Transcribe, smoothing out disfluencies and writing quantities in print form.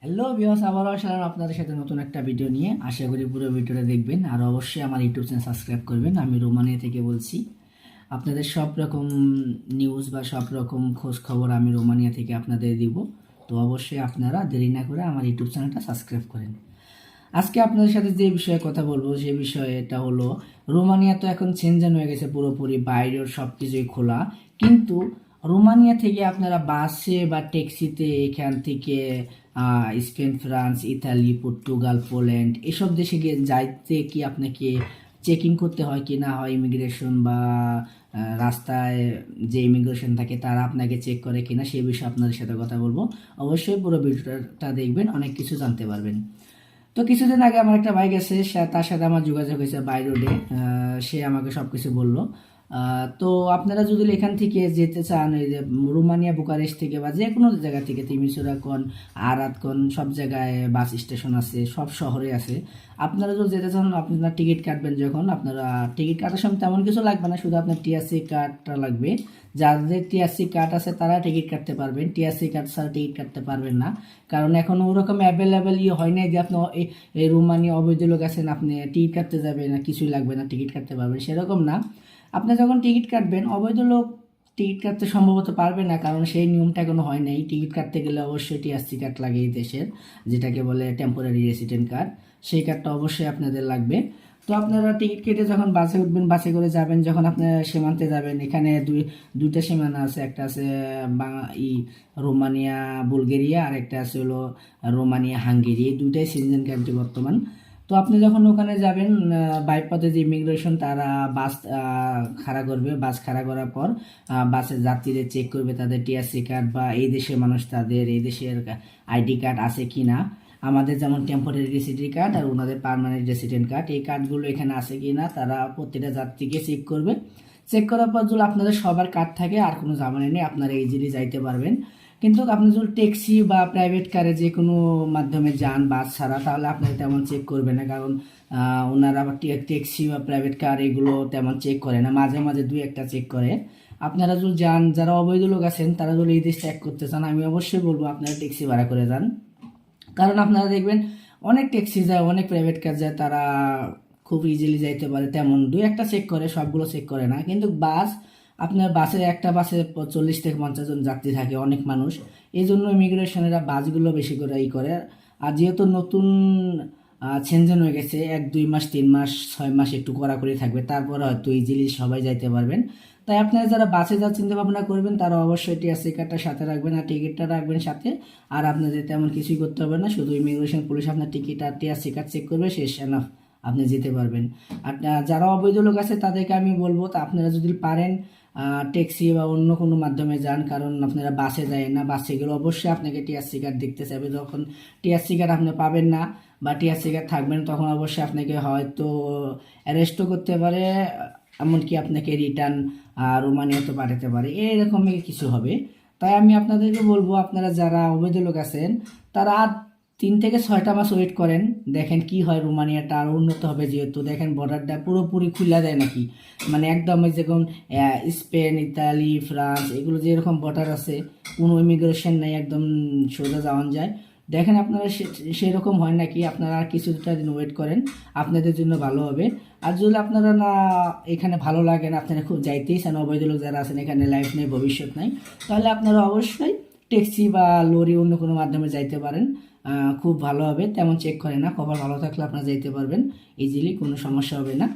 Hello viewers, আবারও আসলাম আপনাদের সাথে নতুন একটা ভিডিও নিয়ে। আশা করি পুরো ভিডিওটা দেখবেন আর অবশ্যই আমার ইউটিউব চ্যানেল সাবস্ক্রাইব করবেন। আমি রোমানিয়া থেকে বলছি। আপনাদের সব রকম নিউজ বা সব রকম খোঁজ খবর আমি রোমানিয়া থেকে আপনাদের দিব। তো অবশ্যই আপনারা দেরি না করে আমার ইউটিউব চ্যানেলটা সাবস্ক্রাইব করেন। আজকে আপনাদের সাথে যে বিষয়ে কথা বলবো সে বিষয়ে এটা হলো, রোমানিয়া তো এখন চেঞ্জেন হয়ে গেছে পুরোপুরি, বাইরের সব কিছুই খোলা। কিন্তু রোমানিয়া থেকে আপনারা বাসে বা ট্যাক্সিতে এখান থেকে Spain, France, Italy, Portugal, Poland এসব দেশে গিয়ে যাইতে কি আপনাকে চেকিং করতে হয় কি না হয়, ইমিগ্রেশন বা রাস্তায় যে ইমিগ্রেশন থাকে তারা আপনাকে চেক করে কিনা, সেই বিষয়ে আপনাদের সাথে কথা বলবো। অবশ্যই পুরো ভিডিওটা দেখবেন, অনেক কিছু জানতে পারবেন। তো কিছুদিন আগে আমার একটা ভাই গেছে, তার সাথে আমার যোগাযোগ হয়েছে বাই রোডে। সে আমাকে সবকিছু বলল। তো আপনারা যদি এখান থেকে যেতে চান, এই যে রোমানিয়া বুকারেস্ট থেকে বা যে কোনো জায়গা থেকে, তিমিসুরা কোন, আরাত কোন, সব জায়গায় বাস স্টেশন আছে, সব শহরে আছে। আপনারা যদি যেতে চান, আপনারা টিকিট কাটবেন। যখন আপনারা টিকিট কাটার সময় তেমন কিছু লাগবে না, শুধু আপনার টিআরসি কার্ডটা লাগবে। যাদের টিআরসি কার্ড আছে তারা টিকিট কাটতে পারবেন, টিআরসি কার্ড ছাড়া টিকিট কাটতে পারবেন না। কারণ এখন ওরকম অ্যাভেলেবেল হয় নাই যে আপনি এই রোমানিয়া অবৈধ লোক আছেন, আপনি টিকিট কাটতে যাবেন না, কিছুই লাগবে না, টিকিট কাটতে পারবেন, সেরকম না। আপনি যখন টিকিট কাটবেন, অবৈধ লোক টিকিট কাটতে সম্ভবত পারবে না, কারণ সেই নিয়মটা এখনো হয় নাই। টিকিট কাটতে গেলে অবশ্যই টিআরসি কার্ড লাগে এই দেশের, যেটাকে বলে টেম্পোরারি রেসিডেন্ট কার্ড। সেই কার্ডটা অবশ্যই আপনাদের লাগবে। তো আপনারা টিকিট কেটে যখন বাসে উঠবেন, বাসে করে যাবেন, যখন আপনারা সীমান্তে যাবেন, এখানে দুইটা সীমানা আছে। একটা আছে রোমানিয়া বুলগেরিয়া, আর একটা আছে হলো রোমানিয়া হাঙ্গেরি। এই দুইটাই সিনজেন কান্ট্রি বর্তমান। তো আপনি যখন ওখানে যাবেন, বাইপাতে যে ইমিগ্রেশন তারা বাস খাড়া করবে। বাস খাড়া করার পর বাসের যাত্রীদের চেক করবে তাদের টিআরসি কার্ড বা এই দেশের মানুষ, তাদের এই দেশের আইডি কার্ড আছে কি না। আমাদের যেমন টেম্পোরারি রেসিডেন্ট কার্ড আর ওনাদের পার্মানেন্ট রেসিডেন্ট কার্ড, এই কার্ডগুলো এখানে আছে কি না তারা প্রত্যেকটা যাত্রীকে চেক করবে। চেক করার পর যদি আপনাদের সবার কার্ড থাকে, আর কোনো ঝামেলা নেই, আপনারা ইজিলি যাইতে পারবেন। কিন্তু আপনি যদি ট্যাক্সি বা প্রাইভেট কারে যে কোনো মাধ্যমে যান বাস ছাড়া, তাহলে আপনারা তেমন চেক করবে না। কারণ ওনারা ট্যাক্সি বা প্রাইভেট কার এগুলো তেমন চেক করে না, মাঝে মাঝে দুই একটা চেক করে। আপনারা যদি যান, যারা অবৈধ লোক আছেন তারা যদি এই দেশ ত্যাগ করতে চান, আমি অবশ্যই বলবো আপনারা ট্যাক্সি ভাড়া করে যান। কারণ আপনারা দেখবেন অনেক ট্যাক্সি যায়, অনেক প্রাইভেট কার যায়, তারা খুব ইজিলি যাইতে পারে, তেমন দুই একটা চেক করে, সবগুলো চেক করে না। কিন্তু বাস, আপনার বাসে একটা বাসে 40 থেকে 50 জন যাত্রী থাকে, অনেক মানুষ। এই জন্য ইমিগ্রেশনেরা বাসগুলো বেশি করে করে। আর যেহেতু নতুন চেঞ্জেন হয়ে গেছে, 1-2 মাস, 3 মাস, 6 মাস একটু কড়াকড়ি থাকবে, তারপরে হয়তো ইজিলি সবাই যাইতে পারবেন। তাই আপনারা যারা বাসে যাওয়ার চিন্তা ভাবনা করবেন, তারা অবশ্যই টিআরসি কার্ডটা সাথে রাখবেন আর টিকিটটা রাখবেন সাথে। আর আপনাদের তেমন কিছুই করতে হবে না, শুধু ইমিগ্রেশন পুলিশ আপনার টিকিট আর টিআরসি কার্ড চেক করবে, শেষ, এনাফ, আপনি যেতে পারবেন। আর যারা অবৈধ লোক আছে তাদেরকে আমি বলবো, তা আপনারা যদি পারেন ট্যাক্সি বা অন্য কোনো মাধ্যমে যান। কারণ আপনারা বাসে যায় না, বাসে গেলে অবশ্যই আপনাকে টিআরসি কার্ড দেখতে চাইবে। যখন টিআরসি কার্ড আপনি পাবেন না বা টিআরসি কার্ড থাকবেন, তখন অবশ্যই আপনাকে হয়তো অ্যারেস্টও করতে পারে, এমনকি আপনাকে রিটার্ন রোমানিয়াতে পাঠাতে পারে, এরকমই কিছু হবে। তাই আমি আপনাদেরকে বলবো, আপনারা যারা অবৈধ লোক আছেন তারা আর 3 থেকে 6টা মাস ওয়েট করেন, দেখেন কি হয়। রোমানিয়াটা আরও উন্নত হবে, যেহেতু দেখেন বর্ডারটা পুরোপুরি খুলে দেয় নাকি, মানে একদম যেরকম স্পেন, ইতালি, ফ্রান্স এগুলো যেরকম বর্ডার আছে, কোনো ইমিগ্রেশন নেই, একদম সোজা যাওয়া যায়। দেখেন আপনারা সেরকম হয় নাকি। আপনারা আর কিছুটা দিন ওয়েট করেন, আপনাদের জন্য ভালো হবে। আর যদি আপনারা না এখানে ভালো লাগে না, আপনারা খুব যাইতেই চান, অবৈধ লোক যারা আছেন, এখানে লাইফ নেই, ভবিষ্যৎ নাই, তাহলে আপনারা অবশ্যই ট্যাক্সি বা লরি অন্য কোনো মাধ্যমে যাইতে পারেন। খুব ভালো হবে, তেমন চেক করে না। খবর ভালো থাকলে আপনারা যাইতে পারবেন ইজিলি, কোনো সমস্যা হবে না।